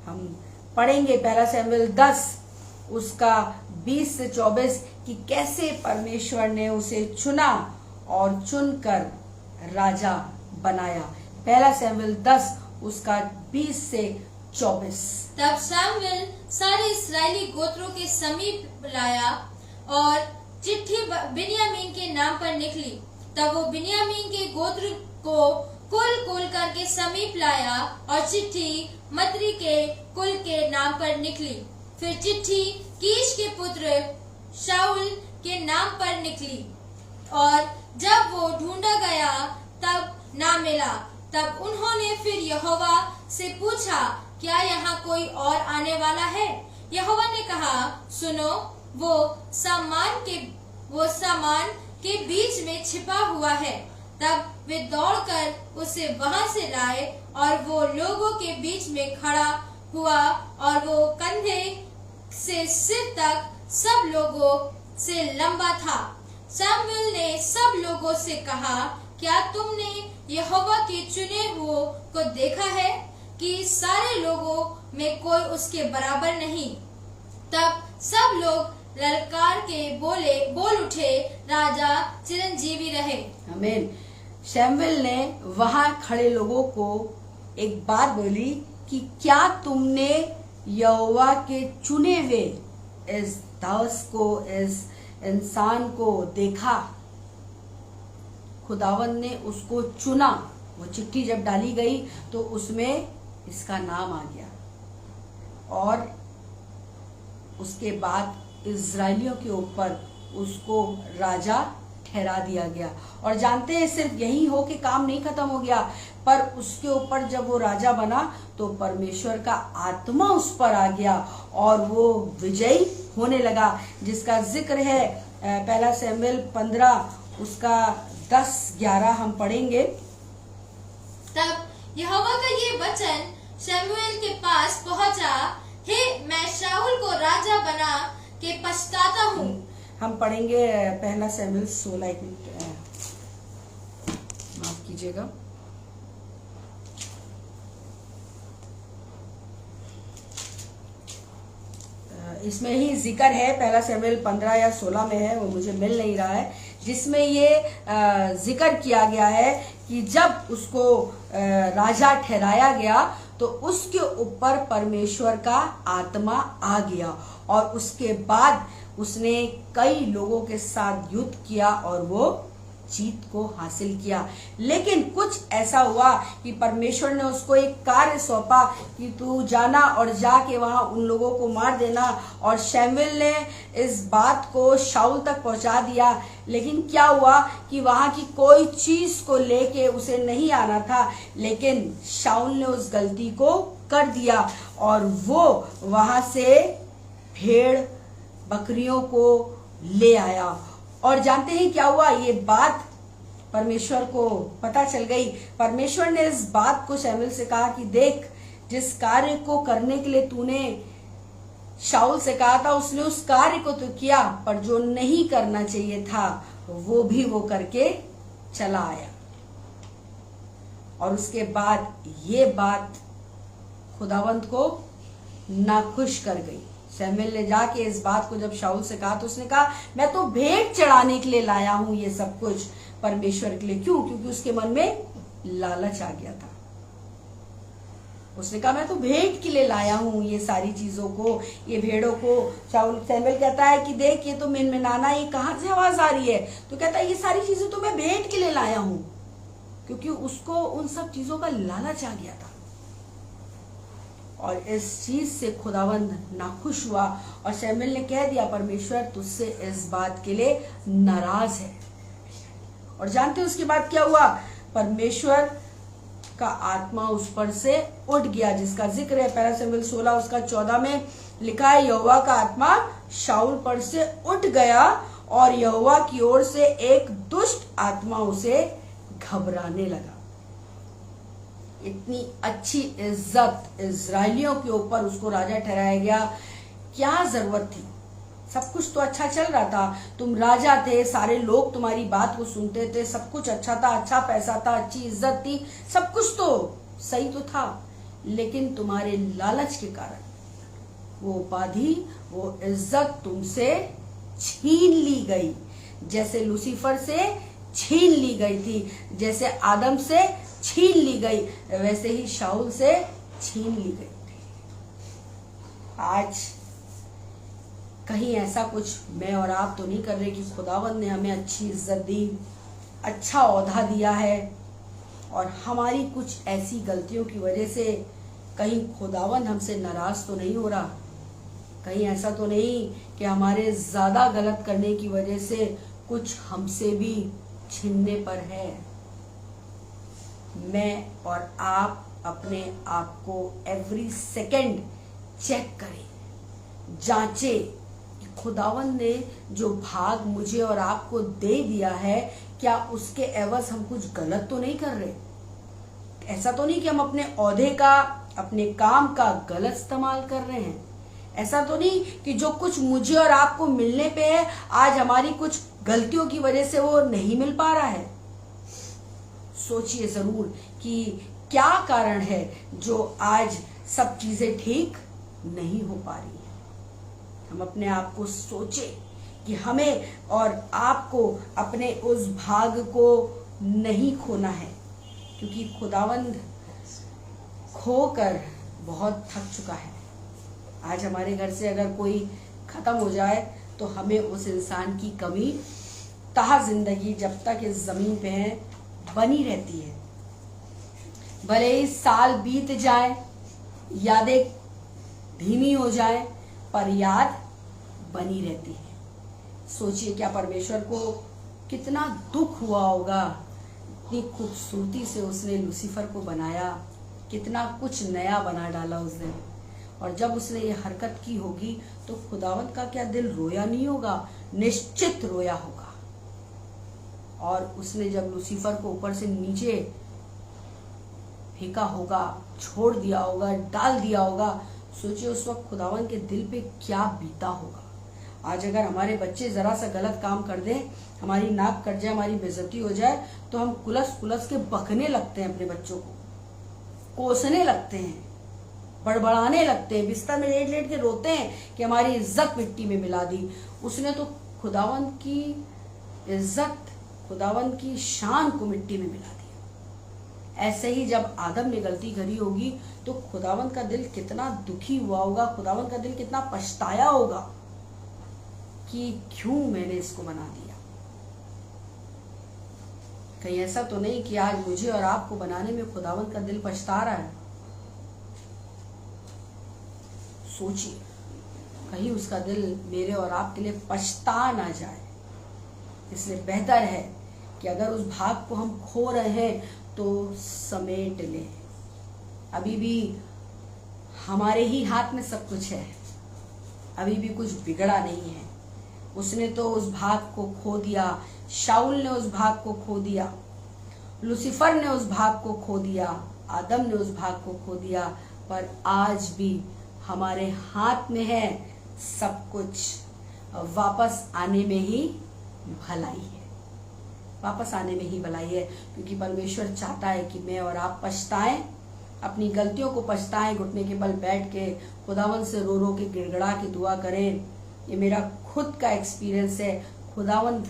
हम पढ़ेंगे 1 शमूएल 10 उसका 20 से 24 कि कैसे परमेश्वर ने उसे चुना और चुनकर राजा बनाया। पहला शमूएल 10 उसका 20 से 24। तब शमूएल सारे इस्राएली गोत्रों के समीप लाया और चिट्ठी बिन्यामीन के नाम पर निकली। तब वो बिन्यामीन के गोत्र को कुल करके समीप लाया और चिट्ठी मत्री के कुल के नाम पर निकली। फिर चिट्ठी कीश के पुत्र शाऊल के नाम पर निकली और जब वो ढूंढा गया तब ना मिला। तब उन्होंने फिर यहोवा से पूछा, क्या यहाँ कोई और आने वाला है? यहोवा ने कहा, सुनो, वो सामान के बीच में छिपा हुआ है। तब वे दौड़कर उसे वहां से लाए और वो लोगों के बीच में खड़ा हुआ और वो कंधे से सिर तक सब लोगों से लंबा था। शमूएल ने सब लोगों से कहा, क्या तुमने यहोवा के चुने हुओं को देखा है कि सारे लोगों में कोई उसके बराबर नहीं? तब सब लोग ललकार के बोल उठे, राजा चिरंजीवी रहे। आमीन। शमूएल ने वहां खड़े लोगों को एक बात बोली कि क्या तुमने यहोवा के चुने हुए इस दास को, इस इंसान को देखा? खुदावंद ने उसको चुना। वो चिट्ठी जब डाली गई तो उसमें इसका नाम आ गया और उसके बाद इजरायलियों के ऊपर उसको राजा ठहरा दिया गया। और जानते हैं, सिर्फ यही हो कि काम नहीं खत्म हो गया, पर उसके ऊपर जब वो राजा बना तो परमेश्वर का आत्मा उस पर आ गया और वो विजयी होने लगा, जिसका जिक्र है पहला शमूएल 15 उसका 10-11 हम पढ़ेंगे। तब यहोवा का ये वचन शमूएल के पास पहुंचा, हे, मैं शाऊल को राजा बना के पछताता हूँ। हम पढ़ेंगे पहला शमूएल 16, एक मिनट माफ कीजिएगा। इसमें ही जिक्र है, पहला शमूएल 15 या 16 में है, वो मुझे मिल नहीं रहा है, जिसमें ये जिक्र किया गया है कि जब उसको राजा ठहराया गया तो उसके ऊपर परमेश्वर का आत्मा आ गया और उसके बाद उसने कई लोगों के साथ युद्ध किया और वो जीत को हासिल किया। लेकिन कुछ ऐसा हुआ कि परमेश्वर ने उसको एक कार्य सौंपा कि तू जाना और जाके वहां उन लोगों को मार देना, और शमूएल ने इस बात को शाऊल तक पहुंचा दिया। लेकिन क्या हुआ कि वहां की कोई चीज को लेके उसे नहीं आना था, लेकिन शाऊल ने उस गलती को कर दिया और वो वहां से भेड़ बकरियों को ले आया। और जानते हैं क्या हुआ? ये बात परमेश्वर को पता चल गई। परमेश्वर ने इस बात को शमूएल से कहा कि देख, जिस कार्य को करने के लिए तूने शाऊल से कहा था, उसने उस कार्य को तो किया, पर जो नहीं करना चाहिए था वो भी वो करके चला आया। और उसके बाद ये बात खुदावंत को नाखुश कर गई। शमूएल ने जाके इस बात को जब शाऊल से कहा तो उसने कहा, मैं तो भेंट चढ़ाने के लिए लाया हूं ये सब कुछ परमेश्वर के लिए। क्यों? क्योंकि उसके मन में लालच आ गया था। उसने कहा, मैं तो भेंट के लिए लाया हूं ये सारी चीजों को, ये भेड़ों को। शमूएल कहता है कि देख, ये तो मिनमिनाना, ये कहां से आवाज आ रही है? तो कहता है, ये सारी चीजें तो मैं भेंट के लिए लाया हूं, क्योंकि उसको उन सब चीजों का लालच आ गया था। और इस चीज से खुदावंद नाखुश हुआ और शमूएल ने कह दिया, परमेश्वर तुझसे इस बात के लिए नाराज है। और जानते हैं उसके बाद क्या हुआ? परमेश्वर का आत्मा उस पर से उठ गया, जिसका जिक्र है पहला शमूएल 16 उसका 14 में लिखा है, यहोवा का आत्मा शाऊल पर से उठ गया और यहोवा की ओर से एक दुष्ट आत्मा उसे घबराने लगा। इतनी अच्छी इज्जत इजरायलियों के ऊपर उसको राजा ठहराया गया, क्या जरूरत थी? सब कुछ तो अच्छा चल रहा था, तुम राजा थे, सारे लोग तुम्हारी बात को सुनते थे, सब कुछ अच्छा था, अच्छा पैसा था, अच्छी इज्जत थी, सब कुछ तो सही तो था। लेकिन तुम्हारे लालच के कारण वो उपाधि, वो इज्जत तुमसे छीन ली गई, जैसे लूसीफर से छीन ली गई थी। जैसे आदम से छीन ली गई, वैसे ही शाऊल से छीन ली गई थी। आज कहीं ऐसा कुछ मैं और आप तो नहीं कर रहे कि खुदावंद ने हमें अच्छी इज्जत दी, अच्छा ओहदा दिया है, और हमारी कुछ ऐसी गलतियों की वजह से कहीं खुदावंद हमसे नाराज तो नहीं हो रहा? कहीं ऐसा तो नहीं कि हमारे ज्यादा गलत करने की वजह से कुछ हमसे भी छीनने पर है? मैं और आप अपने आप को एवरी सेकंड चेक करें, जांचें कि खुदावंद ने जो भाग मुझे और आपको दे दिया है, क्या उसके एवज हम कुछ गलत तो नहीं कर रहे? ऐसा तो नहीं कि हम अपने ओहदे का, अपने काम का गलत इस्तेमाल कर रहे हैं? ऐसा तो नहीं कि जो कुछ मुझे और आपको मिलने पे है, आज हमारी कुछ गलतियों की वजह से वो नहीं मिल पा रहा है? सोचिए जरूर कि क्या कारण है जो आज सब चीजें ठीक नहीं हो पा रही है। हम अपने आप को सोचें कि हमें और आपको अपने उस भाग को नहीं खोना है, क्योंकि खुदावंद खोकर बहुत थक चुका है। आज हमारे घर से अगर कोई खत्म हो जाए तो हमें उस इंसान की कमी ताहा जिंदगी जब तक इस जमीन पे है बनी रहती है। भले ही साल बीत जाए, यादें धीमी हो जाए, पर याद बनी रहती है। सोचिए क्या परमेश्वर को कितना दुख हुआ होगा, इतनी खूबसूरती से उसने लूसीफर को बनाया, कितना कुछ नया बना डाला उस दिन, और जब उसने ये हरकत की होगी तो खुदावंद का क्या दिल रोया नहीं होगा? निश्चित रोया होगा। और उसने जब लूसीफर को ऊपर से नीचे फेंका होगा, छोड़ दिया होगा, डाल दिया होगा, सोचिए उस वक्त खुदावंद के दिल पे क्या बीता होगा। आज अगर हमारे बच्चे जरा सा गलत काम कर दें, हमारी नाक कट जाए, हमारी बेइज्जती हो जाए, तो हम कुलस कुलस के बकने लगते हैं, अपने बच्चों को कोसने लगते हैं, बड़बड़ाने लगते हैं, बिस्तर में लेट लेट के रोते हैं कि हमारी इज्जत मिट्टी में मिला दी। उसने तो खुदावंद की इज्जत, खुदावंद की शान को मिट्टी में मिला दिया। ऐसे ही जब आदम ने गलती करी होगी तो खुदावंद का दिल कितना दुखी हुआ होगा, खुदावंद का दिल कितना पछताया होगा कि क्यों मैंने इसको बना दिया। कहीं ऐसा तो नहीं कि आज मुझे और आपको बनाने में खुदावंद का दिल पछता रहा है? सोचिए, कहीं उसका दिल मेरे और आपके लिए पछता ना जाए। इसलिए बेहतर है कि अगर उस भाग को हम खो रहे हैं तो समेट लें। अभी भी हमारे ही हाथ में सब कुछ है, अभी भी कुछ बिगड़ा नहीं है। उसने तो उस भाग को खो दिया, शाऊल ने उस भाग को खो दिया, लूसीफर ने उस भाग को खो दिया, आदम ने उस भाग को खो दिया, पर आज भी हमारे हाथ में है सब कुछ। वापस आने में ही भलाई है, वापस आने में ही भलाई है, क्योंकि परमेश्वर चाहता है कि मैं और आप पछताएं, अपनी गलतियों को पछताएं, घुटने के बल बैठ के खुदावंद से रो रो के गिड़गड़ा के दुआ करें। ये मेरा खुद का एक्सपीरियंस है। खुदावंद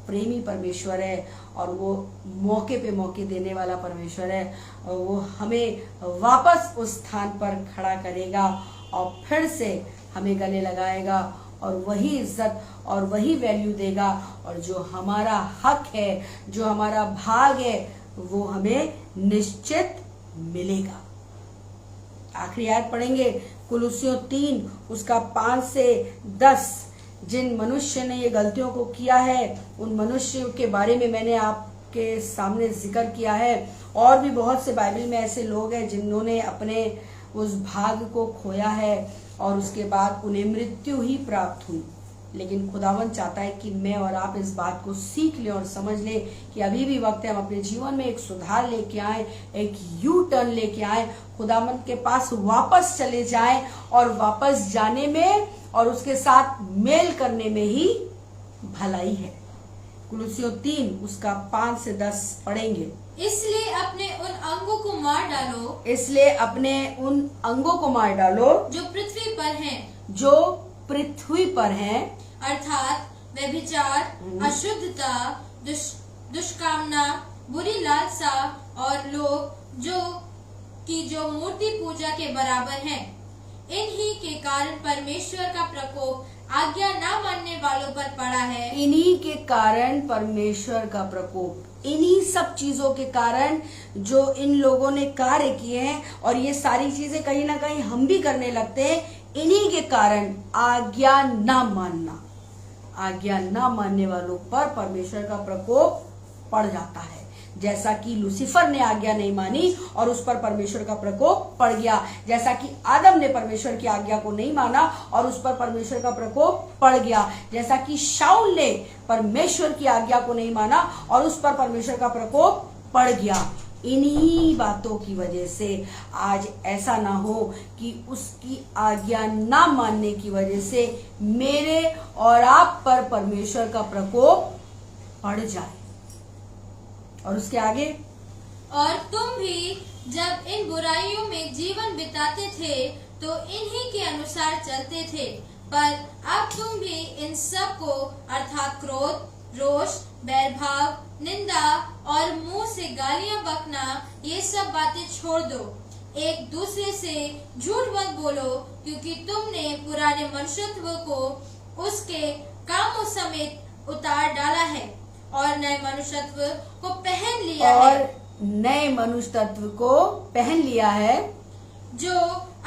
प्रेमी परमेश्वर है और वो मौके पे मौके देने वाला परमेश्वर है, और वो हमें वापस उस स्थान पर खड़ा करेगा और फिर से हमें गले लगाएगा और वही इज्जत और वही वैल्यू देगा, और जो हमारा हक है, जो हमारा भाग है, वो हमें निश्चित मिलेगा। आखिरी आयत पढ़ेंगे, कुलुस्सियों 3 उसका 5 से 10। जिन मनुष्य ने ये गलतियों को किया है उन मनुष्यों के बारे में मैंने आपके सामने जिक्र किया है। और भी बहुत से बाइबल में ऐसे लोग हैं जिन्होंने अपने उस भाग को खोया है और उसके बाद उन्हें मृत्यु ही प्राप्त हुई। लेकिन खुदावंद चाहता है कि मैं और आप इस बात को सीख लें और समझ लें कि अभी भी वक्त है हम अपने जीवन में एक सुधार लेके आए, एक यू टर्न लेके आए, खुदावंद के पास वापस चले जाएं, और वापस जाने में और उसके साथ मेल करने में ही भलाई है। कुलुस्सियों 3 उसका 5 से 10 पढ़ेंगे। इसलिए अपने उन अंगों को मार डालो, इसलिए अपने उन अंगों को मार डालो जो पृथ्वी पर हैं, जो पृथ्वी पर हैं, अर्थात व्यभिचार, अशुद्धता, दुष्कामना, बुरी लालसा और लोग जो मूर्ति पूजा के बराबर हैं। इन्हीं के कारण परमेश्वर का प्रकोप आज्ञा न मानने वालों पर पड़ा है। इन्हीं के कारण परमेश्वर का प्रकोप, इन्हीं सब चीजों के कारण जो इन लोगों ने कार्य किए हैं, और ये सारी चीजें कहीं ना कहीं हम भी करने लगते हैं, इन्हीं के कारण आज्ञा न मानना, आज्ञा न मानने वालों पर परमेश्वर का प्रकोप पड़ जाता है। जैसा कि लूसीफर ने आज्ञा नहीं मानी और उस पर परमेश्वर का प्रकोप पड़ गया, जैसा कि आदम ने परमेश्वर की आज्ञा को नहीं माना और उस पर परमेश्वर का प्रकोप पड़ गया, जैसा कि शाऊल ने परमेश्वर की आज्ञा को नहीं माना और उस पर परमेश्वर का प्रकोप पड़ गया। इन्हीं बातों की वजह से आज ऐसा ना हो कि उसकी आज्ञा ना मानने की वजह से मेरे और आप पर परमेश्वर का प्रकोप पड़ जाए। और उसके आगे, और तुम भी जब इन बुराइयों में जीवन बिताते थे तो इन्हीं के अनुसार चलते थे, पर अब तुम भी इन सब को अर्थात क्रोध, रोष, बैरभाव, निंदा और मुंह से गालियां बकना, ये सब बातें छोड़ दो। एक दूसरे से झूठ मत बोलो, क्योंकि तुमने पुराने मनुष्यत्व को उसके कामों समेत उतार डाला है और नए मनुष्यत्व को पहन लिया है। और नए मनुष्य तत्व को पहन लिया है, जो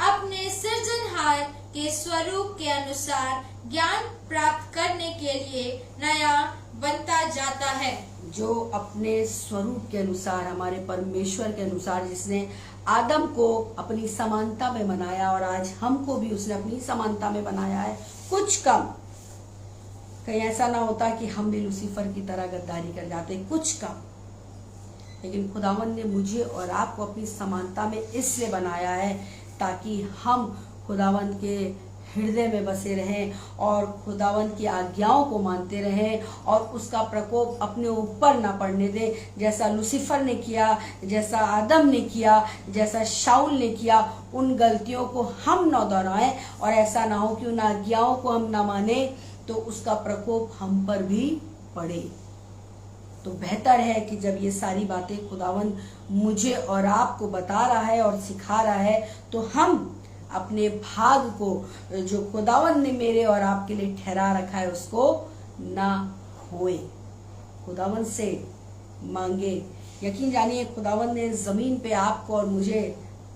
अपने सृजनहार के स्वरूप के अनुसार ज्ञान प्राप्त करने के लिए नया बनता जाता है। जो अपने स्वरूप के अनुसार, हमारे परमेश्वर के अनुसार, जिसने आदम को अपनी समानता में बनाया और आज हमको भी उसने अपनी समानता में बनाया है, कुछ कम। कहीं ऐसा ना होता कि हम भी लूसीफर की तरह गद्दारी कर जाते, कुछ कम। लेकिन खुदावन ने मुझे और आपको अपनी समानता में इसलिए बनाया है ताकि हम खुदावन के हृदय में बसे रहें और खुदावन की आज्ञाओं को मानते रहें और उसका प्रकोप अपने ऊपर ना पड़ने दें। जैसा लूसीफर ने किया, जैसा आदम ने किया, जैसा शाऊल ने किया, उन गलतियों को हम न दोहराएं और ऐसा ना हो कि उन आज्ञाओं को हम ना माने तो उसका प्रकोप हम पर भी पड़े। तो बेहतर है कि जब ये सारी बातें खुदावन मुझे और आपको बता रहा है और सिखा रहा है, तो हम अपने भाग को जो खुदावन ने मेरे और आपके लिए ठहरा रखा है उसको ना खोए, खुदावन से मांगे। यकीन जानिए खुदावन ने जमीन पे आपको और मुझे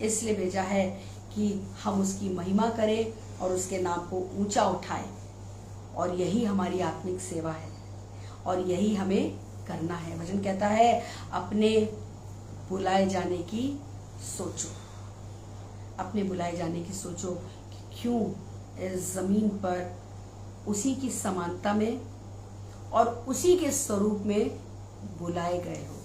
इसलिए भेजा है कि हम उसकी महिमा करें और उसके नाम को ऊंचा उठाएं, और यही हमारी आत्मिक सेवा है और यही हमें करना है। वचन कहता है अपने बुलाए जाने की सोचो, अपने बुलाए जाने की सोचो कि क्यों इस जमीन पर उसी की समानता में और उसी के स्वरूप में बुलाए गए हो।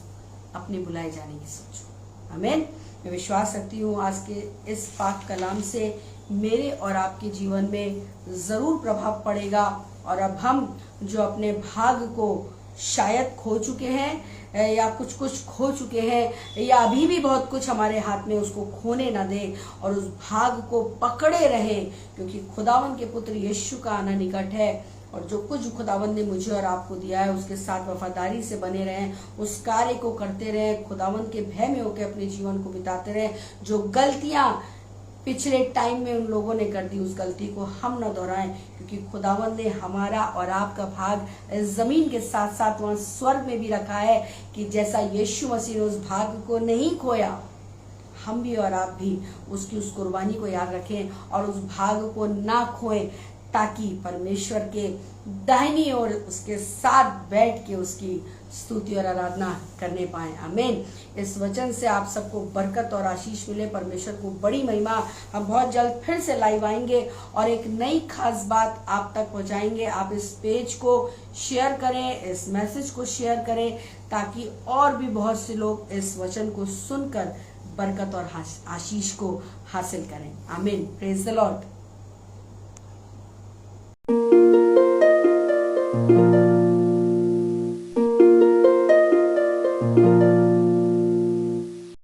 अपने बुलाए जाने की सोचो। आमीन। मैं विश्वास रखती हूँ आज के इस पाक कलाम से मेरे और आपके जीवन में जरूर प्रभाव पड़ेगा और अब हम जो अपने भाग को शायद खो चुके हैं या कुछ खो चुके हैं या अभी भी बहुत कुछ हमारे हाथ में, उसको खोने ना दें और उस भाग को पकड़े रहें, क्योंकि खुदावन के पुत्र यीशु का आना निकट है। और जो कुछ खुदावन ने मुझे और आपको दिया है उसके साथ वफादारी से बने रहें, उस कार्य को करते रहें, खुदावन के भय में होकर अपने जीवन को बिताते रहें। जो गलतियां पिछले टाइम में उन लोगों ने कर दी, उस गलती को हम न दोहराएं, क्योंकि खुदावन ने हमारा और आपका भाग जमीन के साथ साथ वहां स्वर्ग में भी रखा है कि जैसा यीशु मसीह ने उस भाग को नहीं खोया, हम भी और आप भी उसकी उस कुर्बानी को याद रखें और उस भाग को ना खोएं, ताकि परमेश्वर के दाहिनी ओर उसके साथ बैठ के उसकी स्तुति और आराधना करने पाए। आमीन। इस वचन से आप सबको बरकत और आशीष मिले, परमेश्वर को बड़ी महिमा। हम बहुत जल्द फिर से लाइव आएंगे और एक नई खास बात आप तक पहुंचाएंगे। आप इस पेज को शेयर करें, इस मैसेज को शेयर करें, ताकि और भी बहुत से लोग इस वचन को सुनकर बरकत और आशीष को हासिल करें। आमीन। Praise the Lord.